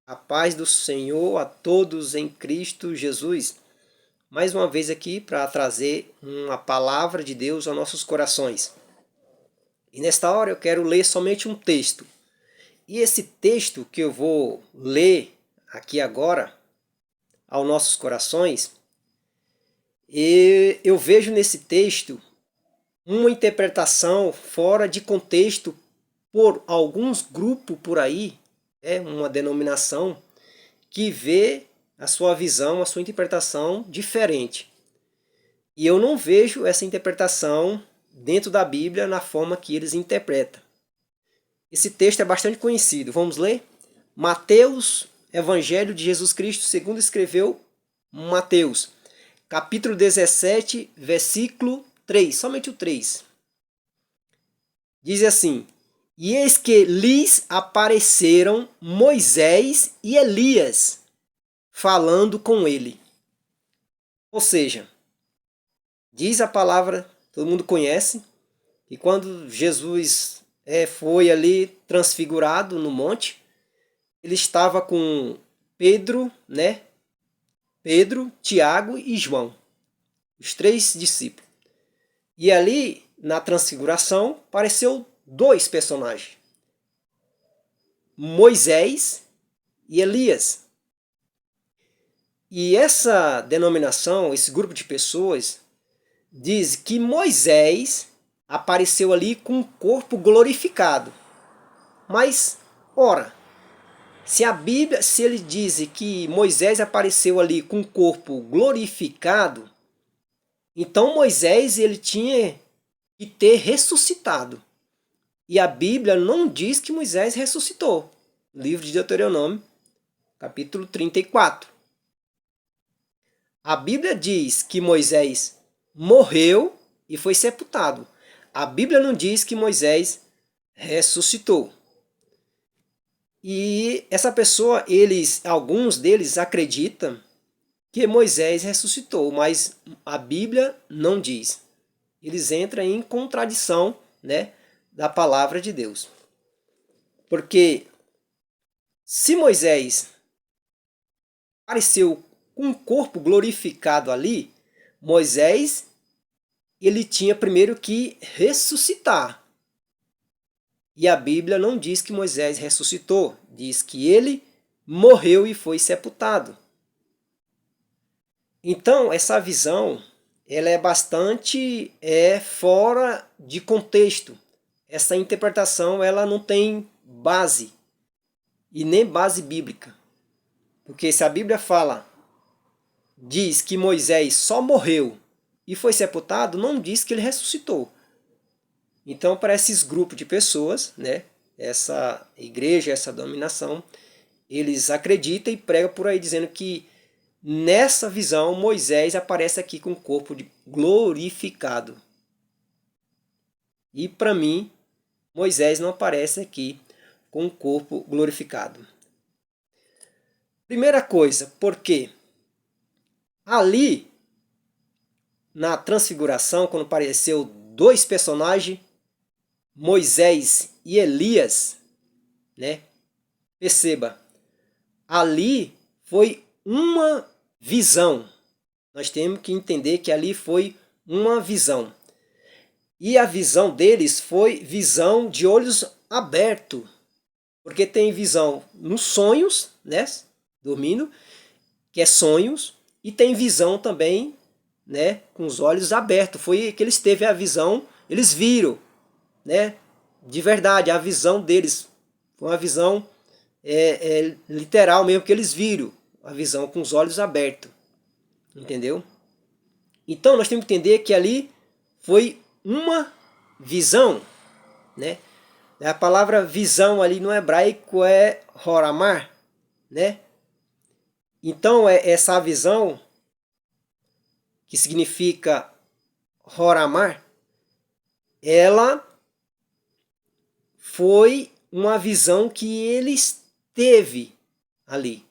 A paz do Senhor a todos em Cristo Jesus. Mais uma vez aqui para trazer uma palavra de Deus aos nossos corações. E nesta hora eu quero ler somente um texto. E esse texto que eu vou ler aqui agora aos nossos corações, eu vejo nesse texto uma interpretação fora de contexto por alguns grupos por aí, uma denominação que vê a sua visão, a sua interpretação diferente. E eu não vejo essa interpretação dentro da Bíblia na forma que eles interpretam. Esse texto é bastante conhecido. Vamos ler? Mateus, Evangelho de Jesus Cristo, segundo escreveu Mateus, capítulo 17, versículo 3, somente o 3. Diz assim: E eis que lhes apareceram Moisés e Elias, falando com ele. Ou seja, diz a palavra, todo mundo conhece, e quando Jesus foi ali transfigurado no monte, ele estava com Pedro, Pedro, Tiago e João, os três discípulos. E ali, na transfiguração, apareceu dois personagens, Moisés e Elias. E essa denominação, esse grupo de pessoas, diz que Moisés apareceu ali com um corpo glorificado. Mas, ora, se a Bíblia, se ele diz que Moisés apareceu ali com um corpo glorificado, então Moisés ele tinha que ter ressuscitado. E a Bíblia não diz que Moisés ressuscitou. Livro de Deuteronômio, capítulo 34. A Bíblia diz que Moisés morreu e foi sepultado. A Bíblia não diz que Moisés ressuscitou. E essa pessoa, alguns deles acreditam que Moisés ressuscitou, mas a Bíblia não diz. Eles entram em contradição, da palavra de Deus. Porque se Moisés apareceu com um corpo glorificado ali, Moisés ele tinha primeiro que ressuscitar. E a Bíblia não diz que Moisés ressuscitou, diz que ele morreu e foi sepultado. Então, essa visão ela é bastante fora de contexto. Essa interpretação ela não tem base, e nem base bíblica. Porque se a Bíblia diz que Moisés só morreu e foi sepultado, não diz que ele ressuscitou. Então, para esses grupos de pessoas, essa igreja, essa dominação, eles acreditam e pregam por aí dizendo que nessa visão Moisés aparece aqui com o corpo glorificado. E para mim, Moisés não aparece aqui com o corpo glorificado. Primeira coisa, por quê? Ali, na transfiguração, quando apareceu dois personagens, Moisés e Elias, perceba, ali foi uma visão. Nós temos que entender que ali foi uma visão. E a visão deles foi visão de olhos abertos. Porque tem visão nos sonhos, dormindo, que é sonhos, e tem visão também, com os olhos abertos. Foi que eles teve a visão, eles viram, de verdade, a visão deles foi uma visão literal mesmo, que eles viram a visão com os olhos abertos, entendeu? Então nós temos que entender que ali foi uma visão, A palavra visão ali no hebraico é horamar, Então essa visão, que significa horamar, ela foi uma visão que eles teve ali.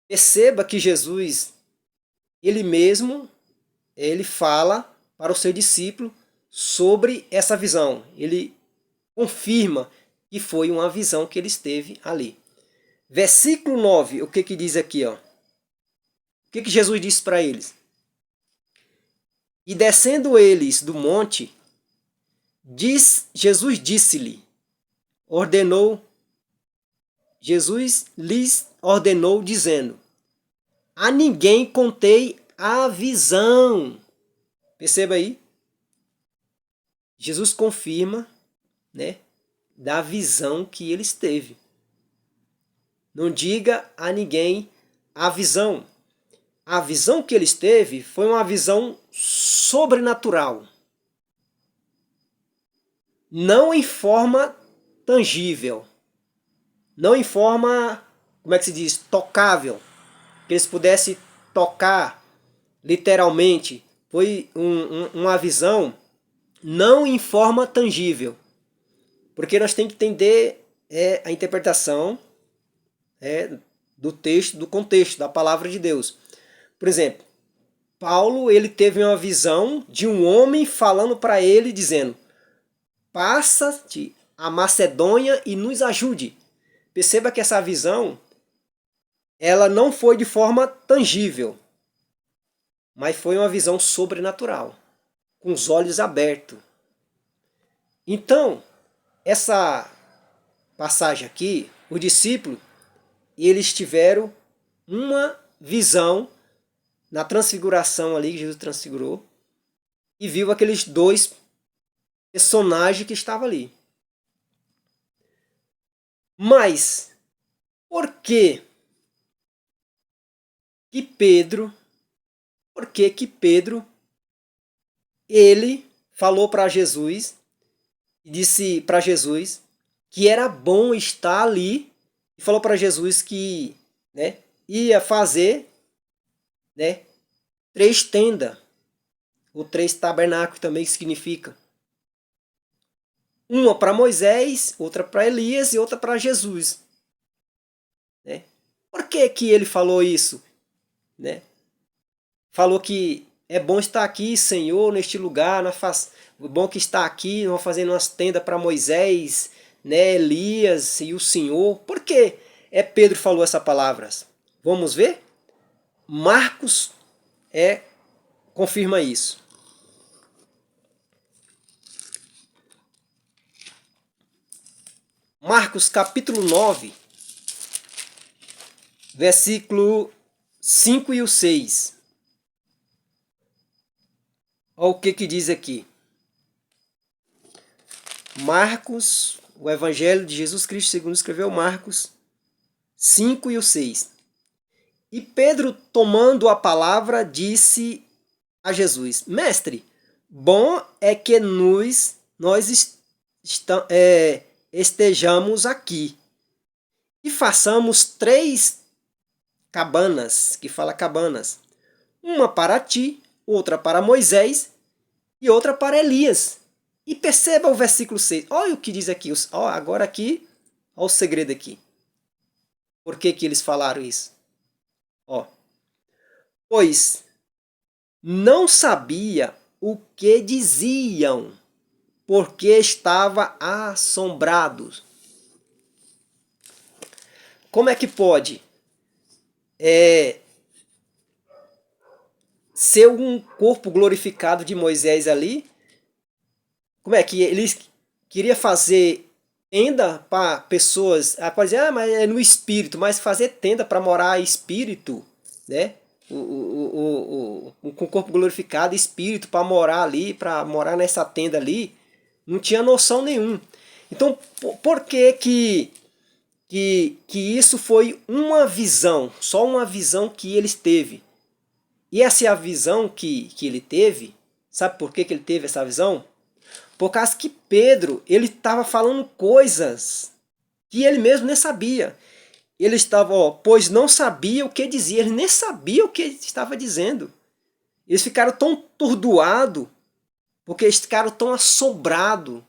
Perceba que Jesus, ele mesmo, ele fala para o seu discípulo sobre essa visão. Ele confirma que foi uma visão que ele teve ali. Versículo 9, o que que diz aqui, ó? O que que Jesus disse para eles? E descendo eles do monte, Jesus disse-lhe, ordenou, Jesus lhes ordenou, dizendo: a ninguém contei a visão. Perceba aí, Jesus confirma, né, da visão que eles teve. Não diga a ninguém a visão. A visão que eles teve foi uma visão sobrenatural. Não em forma tangível. Não em forma, como é que se diz, tocável. Que eles pudessem tocar literalmente. Foi uma visão não em forma tangível. Porque nós temos que entender a interpretação do texto, do contexto, da palavra de Deus. Por exemplo, Paulo ele teve uma visão de um homem falando para ele, dizendo: passa-te a Macedônia e nos ajude. Perceba que essa visão ela não foi de forma tangível, mas foi uma visão sobrenatural, com os olhos abertos. Então, essa passagem aqui, os discípulos, eles tiveram uma visão na transfiguração ali, que Jesus transfigurou, e viu aqueles dois personagens que estavam ali. Mas, por que Pedro, ele falou para Jesus, disse para Jesus que era bom estar ali, e falou para Jesus que, né, ia fazer, né, 3 tendas, ou 3 tabernáculos também significa. Uma para Moisés, outra para Elias e outra para Jesus. Né? Por que que ele falou isso? Né? Falou que é bom estar aqui, Senhor, neste lugar, é bom que está aqui, nós fazendo umas tendas para Moisés, né, Elias e o Senhor. Por que Pedro falou essas palavras? Vamos ver? Marcos confirma isso. Marcos capítulo 9, versículo 5 e o 6. Olha o que diz aqui. Marcos, o Evangelho de Jesus Cristo, segundo escreveu Marcos 5 e o 6. E Pedro, tomando a palavra, disse a Jesus: Mestre, bom é que nós estejamos aqui e façamos 3 cabanas, que fala cabanas, uma para ti, outra para Moisés e outra para Elias. E perceba o versículo 6. Olha o que diz aqui. Agora aqui, olha o segredo aqui. Por que que eles falaram isso? Pois não sabia o que diziam, porque estava assombrados. Como é que pode ser um corpo glorificado de Moisés ali? Como é que eles queriam fazer tenda para pessoas? Pode dizer, mas é no espírito, mas fazer tenda para morar espírito, né? Com o corpo glorificado, espírito para morar ali, para morar nessa tenda ali, não tinha noção nenhuma. Então, por que isso foi uma visão, só uma visão que eles teve? E essa é a visão que ele teve. Sabe por que ele teve essa visão? Por causa que Pedro, ele estava falando coisas que ele mesmo nem sabia. Ele estava, pois não sabia o que dizia, ele nem sabia o que estava dizendo. Eles ficaram tão atordoados, porque eles ficaram tão assombrados,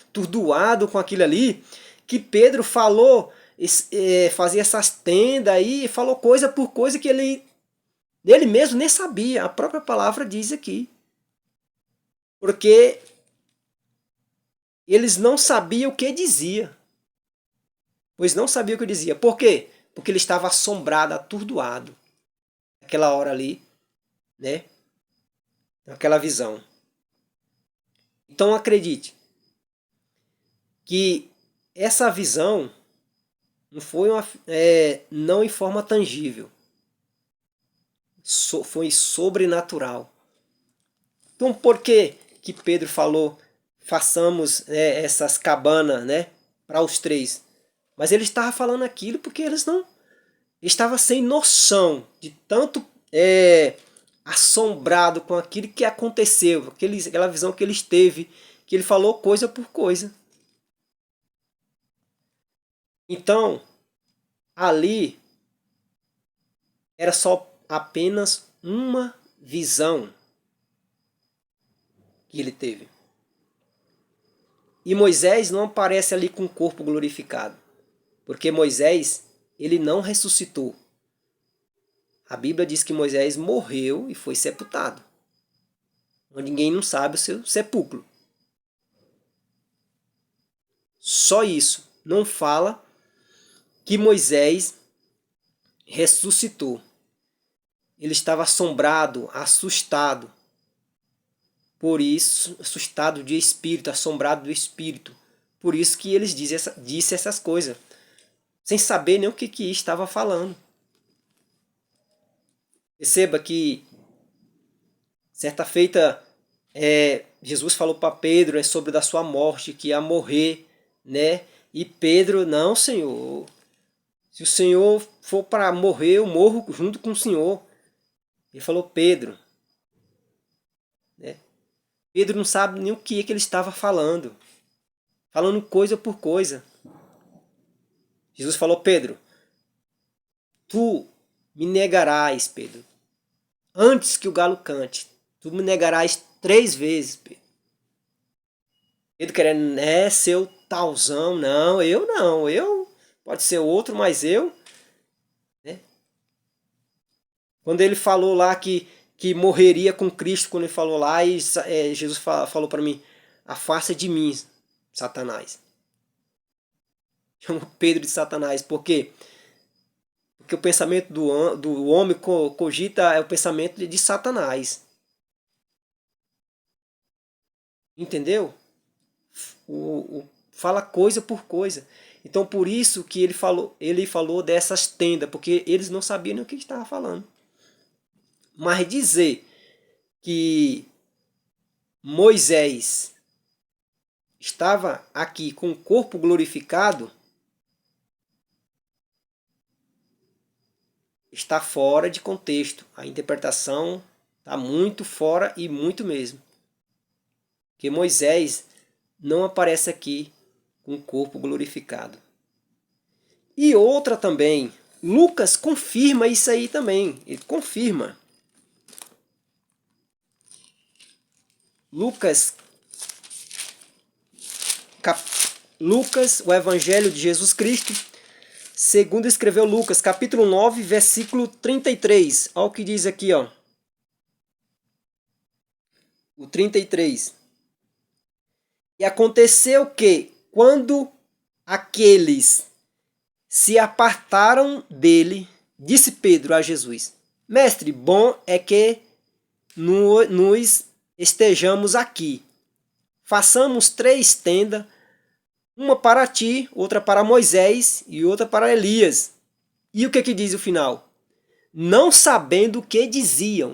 atordoado com aquilo ali, que Pedro falou, fazia essas tendas aí, falou coisa por coisa que ele mesmo nem sabia. A própria palavra diz aqui. Porque eles não sabiam o que dizia. pois não sabia o que dizia. Por quê? Porque ele estava assombrado, atordoado, naquela hora ali, né? Naquela visão. Então acredite que essa visão não foi não em forma tangível, foi sobrenatural. Então por que Pedro falou, façamos essas cabanas, né, para os três? Mas ele estava falando aquilo porque eles não estavam sem noção de tanto assombrado com aquilo que aconteceu, aquela visão que ele teve, que ele falou coisa por coisa. Então, ali era só apenas uma visão que ele teve. E Moisés não aparece ali com o corpo glorificado, porque Moisés, ele não ressuscitou. A Bíblia diz que Moisés morreu e foi sepultado. Ninguém não sabe o seu sepulcro. Só isso. Não fala que Moisés ressuscitou. Ele estava assombrado, assustado. Por isso, assustado de espírito, assombrado do espírito. Por isso que eles disse essas coisas, sem saber nem o que estava falando. Perceba que, certa feita, Jesus falou para Pedro sobre da sua morte, que ia morrer, né? E Pedro, não, Senhor, se o Senhor for para morrer, eu morro junto com o Senhor. Ele falou, Pedro, né? Pedro não sabe nem o que ele estava falando coisa por coisa. Jesus falou, Pedro, tu me negarás, Pedro, antes que o galo cante. Tu me negarás 3 vezes, Pedro. Pedro querendo, seu talzão. Não, eu, pode ser outro, mas eu, né? Quando ele falou lá que morreria com Cristo, quando ele falou lá, e Jesus falou para mim, afasta de mim, Satanás. Chama Pedro de Satanás, por quê? Porque o pensamento do homem cogita o pensamento de Satanás. Entendeu? Fala coisa por coisa. Então por isso que ele falou dessas tendas, porque eles não sabiam nem o que estava falando. Mas dizer que Moisés estava aqui com o corpo glorificado está fora de contexto. A interpretação está muito fora e muito mesmo. Porque Moisés não aparece aqui com o corpo glorificado. E outra também, Lucas confirma isso aí também. Ele confirma. Lucas, o Evangelho de Jesus Cristo, segundo escreveu Lucas, capítulo 9, versículo 33. Olha o que diz aqui, ó. O 33. E aconteceu que, quando aqueles se apartaram dele, disse Pedro a Jesus, Mestre, bom é que nos estejamos aqui. Façamos 3 tendas, uma para ti, outra para Moisés e outra para Elias. E o que diz o final? Não sabendo o que diziam.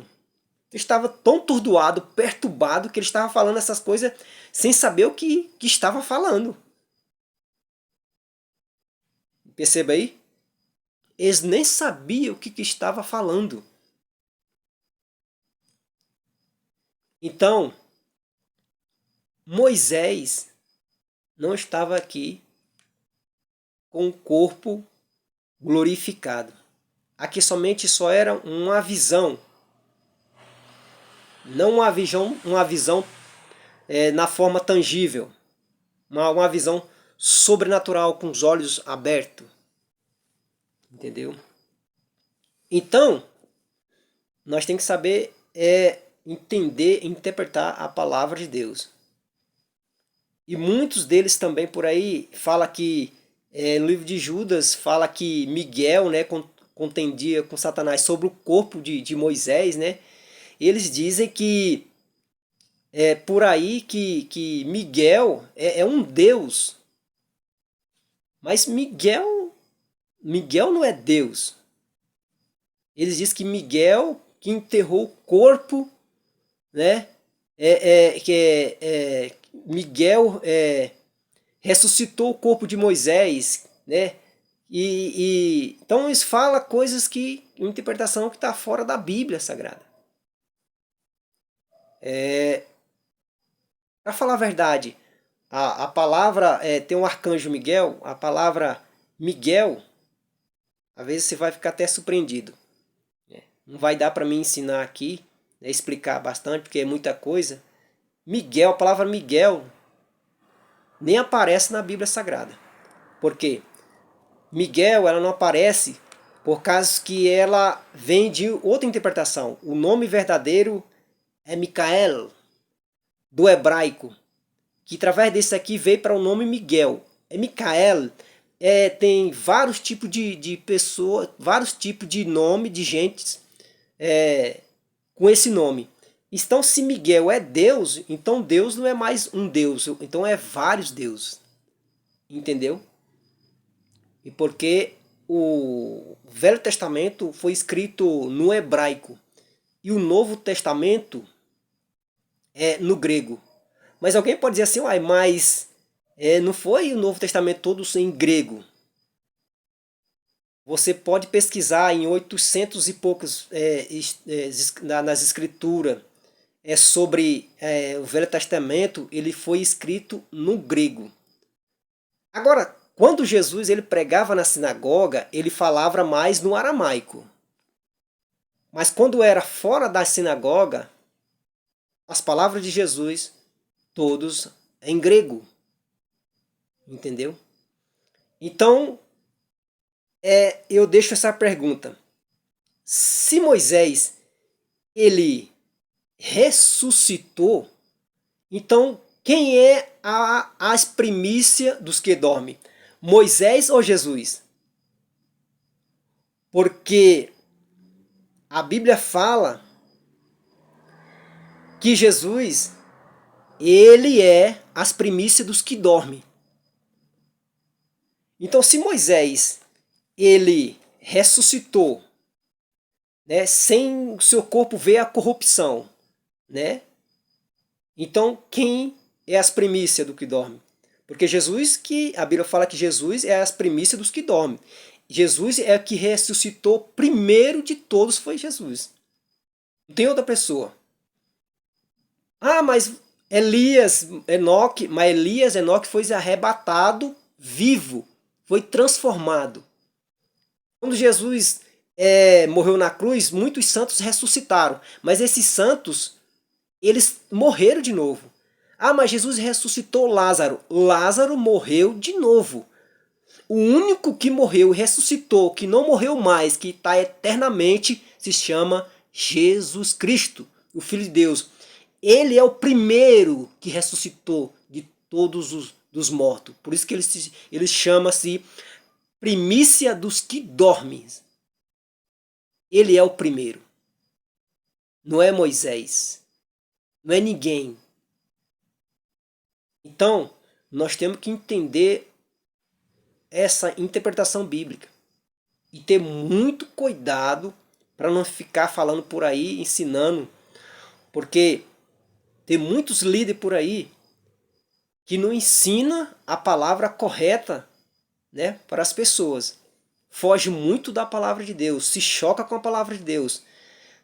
Ele estava tão atordoado, perturbado, que ele estava falando essas coisas sem saber o que estava falando. Perceba aí? Eles nem sabiam o que estava falando. Então, Moisés não estava aqui com o corpo glorificado. Aqui somente só era uma visão. Não uma visão na forma tangível. Uma visão sobrenatural, com os olhos abertos. Entendeu? Então, nós temos que saber entender, interpretar a palavra de Deus. E muitos deles também por aí falam que no livro de Judas fala que Miguel, né, contendia com Satanás sobre o corpo de Moisés, né? Eles dizem que por aí que Miguel é um deus, mas Miguel não é Deus. Eles dizem que Miguel que enterrou o corpo, né? Miguel ressuscitou o corpo de Moisés, né? Então isso fala coisas que uma interpretação que está fora da Bíblia Sagrada. Para falar a verdade, a palavra tem um arcanjo Miguel, a palavra Miguel, às vezes você vai ficar até surpreendido. Não vai dar para mim ensinar aqui, né, explicar bastante, porque é muita coisa. Miguel, a palavra Miguel, nem aparece na Bíblia Sagrada. Por quê? Miguel, ela não aparece por causa que ela vem de outra interpretação. O nome verdadeiro é Micael, do hebraico, que através desse aqui veio para o nome Miguel. Micael tem vários tipos de pessoas, vários tipos de nome de gente com esse nome. Então, se Miguel é Deus, então Deus não é mais um Deus, então é vários deuses. Entendeu? E porque o Velho Testamento foi escrito no hebraico e o Novo Testamento é no grego. Mas alguém pode dizer assim, uai, mas não foi o Novo Testamento todo em grego? Você pode pesquisar em 800 e poucos nas escrituras sobre o Velho Testamento, ele foi escrito no grego. Agora, quando Jesus ele pregava na sinagoga, ele falava mais no aramaico. Mas quando era fora da sinagoga, as palavras de Jesus, todos em grego. Entendeu? Então, eu deixo essa pergunta. Se Moisés, ele ressuscitou, então quem é as primícias dos que dormem? Moisés ou Jesus? Porque a Bíblia fala que Jesus, ele é as primícias dos que dormem. Então, se Moisés, ele ressuscitou, né, sem o seu corpo ver a corrupção, né? Então, quem é as primícias do que dorme? Porque Jesus, que a Bíblia fala que Jesus é as primícias dos que dormem. Jesus é o que ressuscitou primeiro de todos, foi Jesus. Não tem outra pessoa. Ah, mas Enoque foi arrebatado vivo, foi transformado. Quando Jesus morreu na cruz, muitos santos ressuscitaram, mas esses santos, eles morreram de novo. Ah, mas Jesus ressuscitou Lázaro. Lázaro morreu de novo. O único que morreu e ressuscitou, que não morreu mais, que está eternamente, se chama Jesus Cristo, o Filho de Deus. Ele é o primeiro que ressuscitou de todos os mortos. Por isso que ele chama-se primícia dos que dormem. Ele é o primeiro. Não é Moisés. Não é ninguém. Então, nós temos que entender essa interpretação bíblica e ter muito cuidado para não ficar falando por aí, ensinando, porque tem muitos líderes por aí que não ensina a palavra correta, né, para as pessoas. Foge muito da palavra de Deus, se choca com a palavra de Deus.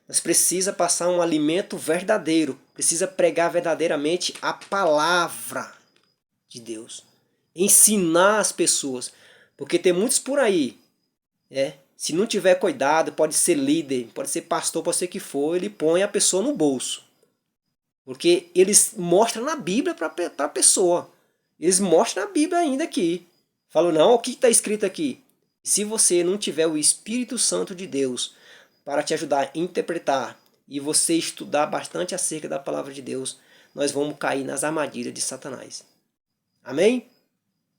Nós precisamos passar um alimento verdadeiro, precisa pregar verdadeiramente a palavra de Deus. Ensinar as pessoas, porque tem muitos por aí, se não tiver cuidado, pode ser líder, pode ser pastor, pode ser que for, ele põe a pessoa no bolso. Porque eles mostram na Bíblia para a pessoa. Eles mostram na Bíblia ainda aqui. Falam, não, o que está escrito aqui? Se você não tiver o Espírito Santo de Deus para te ajudar a interpretar e você estudar bastante acerca da palavra de Deus, nós vamos cair nas armadilhas de Satanás. Amém?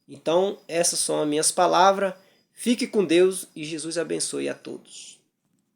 Então, essas são as minhas palavras. Fique com Deus e Jesus abençoe a todos.